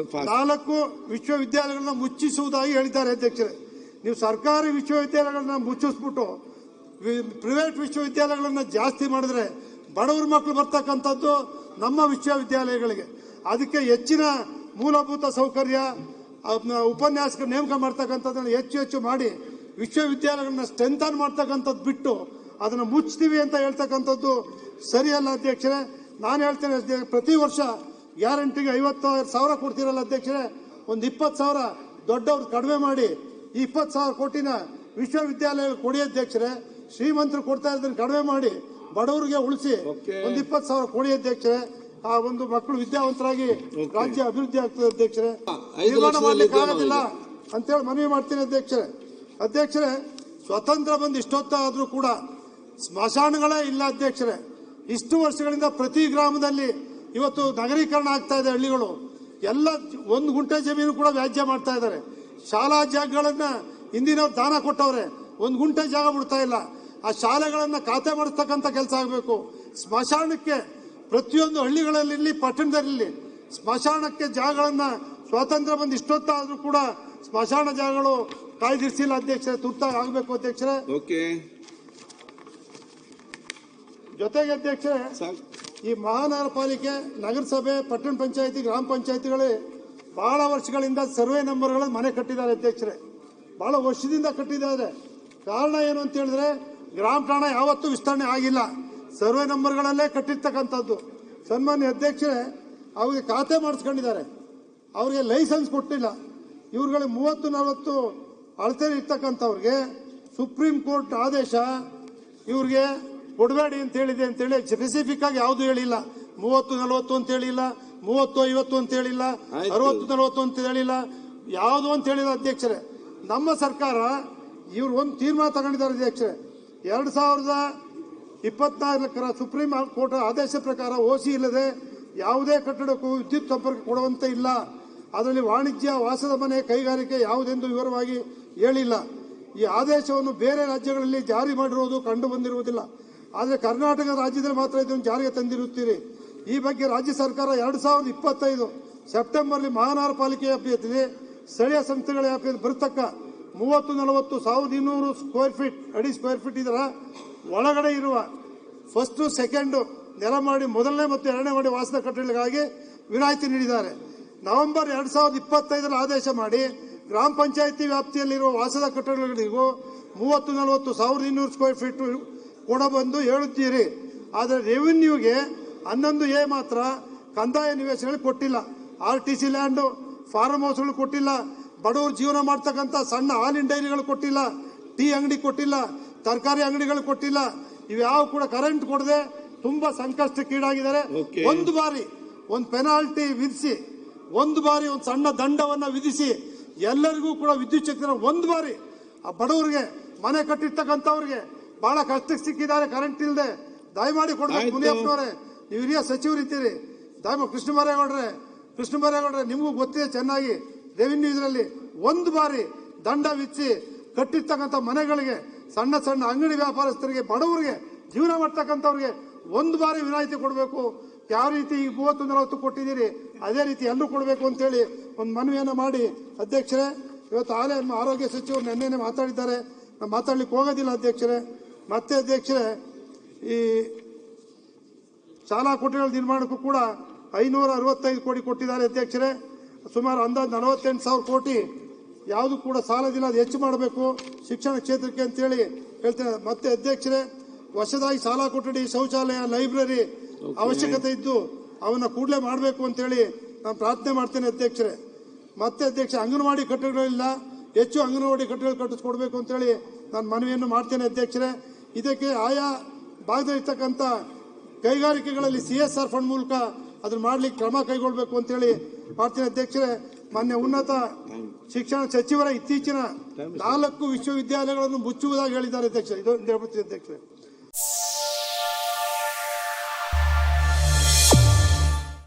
4 ವಿಶ್ವವಿದ್ಯಾಲಯಗಳನ್ನ ಮುಚ್ಚಿಸುವುದಾಗಿ ಹೇಳಿದ್ದಾರೆ ಅಧ್ಯಕ್ಷರೇ. ನೀವು ಸರ್ಕಾರಿ ವಿಶ್ವವಿದ್ಯಾಲಯಗಳನ್ನ ಮುಚ್ಚಿಸ್ಬಿಟ್ಟು ಪ್ರೈವೇಟ್ ವಿಶ್ವವಿದ್ಯಾಲಯಗಳನ್ನ ಜಾಸ್ತಿ ಮಾಡಿದ್ರೆ ಬಡವರ ಮಕ್ಕಳು ಬರ್ತಕ್ಕಂಥದ್ದು ನಮ್ಮ ವಿಶ್ವವಿದ್ಯಾಲಯಗಳಿಗೆ. ಅದಕ್ಕೆ ಹೆಚ್ಚಿನ ಮೂಲಭೂತ ಸೌಕರ್ಯ, ಉಪನ್ಯಾಸಕ ನೇಮಕ ಮಾಡ್ತಕ್ಕಂಥದ್ದನ್ನು ಹೆಚ್ಚು ಮಾಡಿ ವಿಶ್ವವಿದ್ಯಾಲಯಗಳನ್ನ ಸ್ಟ್ರೆಂಥನ್ ಮಾಡ್ತಕ್ಕಂಥದ್ದು ಬಿಟ್ಟು ಅದನ್ನು ಮುಚ್ತೀವಿ ಅಂತ ಹೇಳ್ತಕ್ಕಂಥದ್ದು ಸರಿಯಲ್ಲ ಅಧ್ಯಕ್ಷರೇ. ನಾನು ಹೇಳ್ತೇನೆ, ಪ್ರತಿ ವರ್ಷ ಗ್ಯಾರಂಟಿಗೆ 50,000 ಕೊಡ್ತೀರಲ್ಲ ಅಧ್ಯಕ್ಷರೇ, ಒಂದು 20,000 ದೊಡ್ಡವ್ರು ಕಡಿಮೆ ಮಾಡಿ ಈ 20,000 ಕೋಟಿನ ವಿಶ್ವವಿದ್ಯಾಲಯಗಳು ಕೊಡಿ ಅಧ್ಯಕ್ಷರೇ. ಶ್ರೀಮಂತರು ಕೊಡ್ತಾ ಇದ್ದನ್ನು ಕಡಿಮೆ ಮಾಡಿ ಬಡವರಿಗೆ ಉಳಿಸಿ ಒಂದು 20,000 ಕೊಡಿ ಅಧ್ಯಕ್ಷರೇ. ಆ ಒಂದು ಮಕ್ಕಳು ವಿದ್ಯಾವಂತರಾಗಿ ರಾಜ್ಯ ಅಭಿವೃದ್ಧಿ ಆಗ್ತದೆ ಅಧ್ಯಕ್ಷರೇ. ನಿರ್ಮಾಣ ಮಾಡ್ಲಿಕ್ಕೆ ಆಗೋದಿಲ್ಲ ಅಂತೇಳಿ ಮನವಿ ಮಾಡ್ತೀನಿ ಅಧ್ಯಕ್ಷರೇ. ಸ್ವತಂತ್ರ ಬಂದು ಇಷ್ಟೊತ್ತಾದ್ರೂ ಕೂಡ ಸ್ಮಶಾನಗಳೇ ಇಲ್ಲ ಅಧ್ಯಕ್ಷರೇ. ಇಷ್ಟು ವರ್ಷಗಳಿಂದ ಪ್ರತಿ ಗ್ರಾಮದಲ್ಲಿ ಇವತ್ತು ನಗರೀಕರಣ ಆಗ್ತಾ ಇದೆ. ಹಳ್ಳಿಗಳು ಎಲ್ಲ 1 ಗುಂಟೆ ಜಮೀನು ಕೂಡ ವ್ಯಾಜ್ಯ ಮಾಡ್ತಾ ಇದ್ದಾರೆ. ಶಾಲಾ ಜಾಗಗಳನ್ನ ಹಿಂದಿನವ್ರು ದಾನ ಕೊಟ್ಟವ್ರೆ, 1 ಗುಂಟೆ ಜಾಗ ಬಿಡ್ತಾ ಇಲ್ಲ. ಆ ಶಾಲೆಗಳನ್ನ ಖಾತೆ ಮಾಡಿಸ್ತಕ್ಕಂಥ ಕೆಲಸ ಆಗಬೇಕು. ಸ್ಮಶಾನಕ್ಕೆ ಪ್ರತಿಯೊಂದು ಹಳ್ಳಿಗಳಲ್ಲಿ ಪಟ್ಟಣದಲ್ಲಿ ಸ್ಮಶಾನಕ್ಕೆ ಜಾಗಗಳನ್ನ ಸ್ವಾತಂತ್ರ್ಯ ಬಂದು ಇಷ್ಟೊತ್ತಾದ್ರೂ ಕೂಡ ಸ್ಮಶಾನ ಜಾಗಗಳು ಕಾಯ್ದಿರಿಸಿಲ್ಲ ಅಧ್ಯಕ್ಷರೇ. ತುರ್ತಾಗಿ ಆಗಬೇಕು ಅಧ್ಯಕ್ಷರೇ. ಜೊತೆಗೆ ಅಧ್ಯಕ್ಷರೇ, ಈ ಮಹಾನಗರ ಪಾಲಿಕೆ, ನಗರಸಭೆ, ಪಟ್ಟಣ ಪಂಚಾಯತಿ, ಗ್ರಾಮ ಪಂಚಾಯತಿಗಳೇ ಬಹಳ ವರ್ಷಗಳಿಂದ ಸರ್ವೆ ನಂಬರ್ಗಳನ್ನು ಮನೆ ಕಟ್ಟಿದ್ದಾರೆ ಅಧ್ಯಕ್ಷರೇ. ಬಹಳ ವರ್ಷದಿಂದ ಕಟ್ಟಿದ್ದಾರೆ. ಕಾರಣ ಏನು ಅಂತ ಹೇಳಿದ್ರೆ, ಗ್ರಾಮ ಠಾಣ ಯಾವತ್ತೂ ವಿಸ್ತರಣೆ ಆಗಿಲ್ಲ, ಸರ್ವೆ ನಂಬರ್ಗಳಲ್ಲೇ ಕಟ್ಟಿರ್ತಕ್ಕಂಥದ್ದು. ಸನ್ಮಾನ್ಯ ಅಧ್ಯಕ್ಷರೇ, ಅವ್ರಿಗೆ ಖಾತೆ ಮಾಡಿಸ್ಕೊಂಡಿದ್ದಾರೆ, ಅವ್ರಿಗೆ ಲೈಸೆನ್ಸ್ ಕೊಟ್ಟಿಲ್ಲ. ಇವ್ರುಗಳಿಗೆ 30-40 ಅಳತೆ ಇರ್ತಕ್ಕಂಥವ್ರಿಗೆ ಸುಪ್ರೀಂ ಕೋರ್ಟ್ ಆದೇಶ ಇವ್ರಿಗೆ ಕೊಡಬೇಡಿ ಅಂತ ಹೇಳಿದೆ ಅಂತೇಳಿ ಸ್ಪೆಸಿಫಿಕ್ ಆಗಿ ಯಾವುದು ಹೇಳಿಲ್ಲ. 30-40 ಅಂತ ಹೇಳಿಲ್ಲ, 30-50 ಅಂತ ಹೇಳಿಲ್ಲ, 60-40 ಅಂತ ಹೇಳಿಲ್ಲ, ಯಾವುದು ಅಂತ ಹೇಳಿಲ್ಲ ಅಧ್ಯಕ್ಷರೇ. ನಮ್ಮ ಸರ್ಕಾರ ಇವ್ರು ಒಂದು ತೀರ್ಮಾನ ತಗೊಂಡಿದ್ದಾರೆ ಅಧ್ಯಕ್ಷರೇ. 2024 ಸುಪ್ರೀಂ ಕೋರ್ಟ್ ಆದೇಶ ಪ್ರಕಾರ ಓಸಿ ಇಲ್ಲದೆ ಯಾವುದೇ ಕಟ್ಟಡಕ್ಕೂ ವಿದ್ಯುತ್ ಸಂಪರ್ಕ ಕೊಡುವಂತೆ ಇಲ್ಲ. ಅದರಲ್ಲಿ ವಾಣಿಜ್ಯ, ವಾಸದ ಮನೆ, ಕೈಗಾರಿಕೆ ಯಾವುದೆಂದು ವಿವರವಾಗಿ ಹೇಳಿಲ್ಲ. ಈ ಆದೇಶವನ್ನು ಬೇರೆ ರಾಜ್ಯಗಳಲ್ಲಿ ಜಾರಿ ಮಾಡಿರುವುದು ಕಂಡು ಬಂದಿರುವುದಿಲ್ಲ. ಆದರೆ ಕರ್ನಾಟಕ ರಾಜ್ಯದಲ್ಲಿ ಮಾತ್ರ ಇದನ್ನು ಜಾರಿಗೆ ತಂದಿರುತ್ತೀರಿ. ಈ ಬಗ್ಗೆ ರಾಜ್ಯ ಸರ್ಕಾರ 2025 ಸೆಪ್ಟೆಂಬರ್ಲಿ ಮಹಾನಗರ ಪಾಲಿಕೆ ವ್ಯಾಪ್ತಿಯಲ್ಲಿ ಸ್ಥಳೀಯ ಸಂಸ್ಥೆಗಳ ವ್ಯಾಪ್ತಿಯಲ್ಲಿ ಬರತಕ್ಕ 30-40 1,200 ಸ್ಕ್ವೇರ್ ಫೀಟ್ ಅಡಿ ಸ್ಕ್ವೇರ್ ಫೀಟ್ ಇದರ ಒಳಗಡೆ ಇರುವ ಫಸ್ಟ್, ಸೆಕೆಂಡ್ ನೆಲ ಮಾಡಿ, ಮೊದಲನೇ ಮತ್ತು 2ನೇ ಮಾಡಿ ವಾಸದ ಕಟ್ಟಡಗಳಿಗಾಗಿ ವಿನಾಯಿತಿ ನೀಡಿದ್ದಾರೆ. ನವೆಂಬರ್ 2025 ಆದೇಶ ಮಾಡಿ ಗ್ರಾಮ ಪಂಚಾಯಿತಿ ವ್ಯಾಪ್ತಿಯಲ್ಲಿರುವ ವಾಸದ ಕಟ್ಟಡಗಳಿಗೂ 30-40 1,200 ಸ್ಕ್ವೇರ್ ಫೀಟ್ ಕೊಡಬಂದು ಹೇಳುತ್ತೀರಿ. ಆದರೆ ರೆವಿನ್ಯೂಗೆ 11A ಮಾತ್ರ ಕಂದಾಯ ನಿವೇಶನಗಳು ಕೊಟ್ಟಿಲ್ಲ. RTC ಲ್ಯಾಂಡ್, ಫಾರ್ಮ್ ಹೌಸ್ಗಳು ಕೊಟ್ಟಿಲ್ಲ. ಬಡವರು ಜೀವನ ಮಾಡ್ತಕ್ಕಂಥ ಸಣ್ಣ ಹಾಲಿನ ಡೈರಿಗಳು ಕೊಟ್ಟಿಲ್ಲ. ಟೀ ಅಂಗಡಿ ಕೊಟ್ಟಿಲ್ಲ. ತರಕಾರಿ ಅಂಗಡಿಗಳು ಕೊಟ್ಟಿಲ್ಲ. ಇವ್ಯಾವ ಕೂಡ ಕರೆಂಟ್ ಕೊಡದೆ ತುಂಬಾ ಸಂಕಷ್ಟಕ್ಕೀಡಾಗಿದ್ದಾರೆ. ಒಂದು ಬಾರಿ ಒಂದು ಪೆನಾಲ್ಟಿ ವಿಧಿಸಿ, ಒಂದು ಬಾರಿ ಒಂದು ಸಣ್ಣ ದಂಡವನ್ನ ವಿಧಿಸಿ ಎಲ್ಲರಿಗೂ ಕೂಡ ವಿದ್ಯುತ್ ಶಕ್ತಿನ ಒಂದು ಬಾರಿ ಆ ಬಡವರಿಗೆ, ಮನೆ ಕಟ್ಟಿರ್ತಕ್ಕಂಥವ್ರಿಗೆ ಬಹಳ ಕಷ್ಟಕ್ಕೆ ಸಿಕ್ಕಿದ್ದಾರೆ ಕರೆಂಟ್ ಇಲ್ಲದೆ. ದಯಮಾಡಿ ಕೊಡ್ಬೇಕು. ಮುನಿಯಪ್ಪನವರೇ, ನೀವು ಹಿರಿಯ ಸಚಿವರು ಇದ್ದೀರಿ. ಕೃಷ್ಣ ಬೈರೇಗೌಡ್ರೆ ನಿಮಗೂ ಗೊತ್ತಿದೆ ಚೆನ್ನಾಗಿ. ರೆವಿನ್ಯೂ ಇದರಲ್ಲಿ ಒಂದು ಬಾರಿ ದಂಡ ವಿಧಿಸಿ ಕಟ್ಟಿರ್ತಕ್ಕಂಥ ಮನೆಗಳಿಗೆ, ಸಣ್ಣ ಸಣ್ಣ ಅಂಗಡಿ ವ್ಯಾಪಾರಸ್ಥರಿಗೆ, ಬಡವರಿಗೆ, ಜೀವನ ಮಾಡ್ತಕ್ಕಂಥವ್ರಿಗೆ ಒಂದು ಬಾರಿ ವಿನಾಯಿತಿ ಕೊಡಬೇಕು. ಯಾವ ರೀತಿ ಈಗ 30-40 ಕೊಟ್ಟಿದ್ದೀರಿ ಅದೇ ರೀತಿ ಎಲ್ಲರೂ ಕೊಡಬೇಕು ಅಂತೇಳಿ ಒಂದು ಮನವಿಯನ್ನು ಮಾಡಿ ಅಧ್ಯಕ್ಷರೇ, ಇವತ್ತು ಆಲೇ ಆರೋಗ್ಯ ಸಚಿವರು ನೆನ್ನೆನೆ ಮಾತಾಡಿದ್ದಾರೆ. ನಾವು ಮಾತಾಡ್ಲಿಕ್ಕೆ ಹೋಗೋದಿಲ್ಲ ಅಧ್ಯಕ್ಷರೇ. ಮತ್ತೆ ಅಧ್ಯಕ್ಷರೇ, ಈ ಶಾಲಾ ಕೊಠಡಿಗಳ ನಿರ್ಮಾಣಕ್ಕೂ ಕೂಡ 565 ಕೋಟಿ ಕೊಟ್ಟಿದ್ದಾರೆ ಅಧ್ಯಕ್ಷರೇ. ಸುಮಾರು ಅಂದಾಜು 48,000 ಕೋಟಿ ಯಾವುದು ಕೂಡ ಸಾಲದಿಲ್ಲ, ಅದು ಹೆಚ್ಚು ಮಾಡಬೇಕು ಶಿಕ್ಷಣ ಕ್ಷೇತ್ರಕ್ಕೆ ಅಂತೇಳಿ ಹೇಳ್ತೇನೆ. ಮತ್ತೆ ಅಧ್ಯಕ್ಷರೇ, ಹೊಸದಾಗಿ ಶಾಲಾ ಕೊಠಡಿ, ಶೌಚಾಲಯ, ಲೈಬ್ರರಿ ಅವಶ್ಯಕತೆ ಇದ್ದು ಅವನ್ನ ಕೂಡಲೇ ಮಾಡಬೇಕು ಅಂತೇಳಿ ನಾನು ಪ್ರಾರ್ಥನೆ ಮಾಡ್ತೇನೆ ಅಧ್ಯಕ್ಷರೇ. ಮತ್ತೆ ಅಂಗನವಾಡಿ ಕಟ್ಟಡಗಳಿಲ್ಲ, ಹೆಚ್ಚು ಅಂಗನವಾಡಿ ಕಟ್ಟಡಗಳು ಕಟ್ಟಿಸ್ಕೊಡ್ಬೇಕು ಅಂತೇಳಿ ನಾನು ಮನವಿಯನ್ನು ಮಾಡ್ತೇನೆ ಅಧ್ಯಕ್ಷರೇ. ಇದಕ್ಕೆ ಆಯಾ ಭಾಗದಲ್ಲಿರ್ತಕ್ಕಂಥ ಕೈಗಾರಿಕೆಗಳಲ್ಲಿ CSR ಫಂಡ್ ಮೂಲಕ ಅದನ್ನ ಮಾಡ್ಲಿಕ್ಕೆ ಕ್ರಮ ಕೈಗೊಳ್ಳಬೇಕು ಅಂತೇಳಿ ಮಾಡ್ತೇನೆ ಅಧ್ಯಕ್ಷರೇ. ಮಾನ್ಯ ಉನ್ನತ ಶಿಕ್ಷಣ ಸಚಿವರ ಇತ್ತೀಚಿನ 4 ವಿಶ್ವವಿದ್ಯಾಲಯಗಳನ್ನು ಮುಚ್ಚುವುದಾಗಿ ಹೇಳಿದ್ದಾರೆ ಅಧ್ಯಕ್ಷರೇ. ಇದು ಹೇಳ್ಬಿಡ್ತೀನಿ ಅಧ್ಯಕ್ಷರೇ.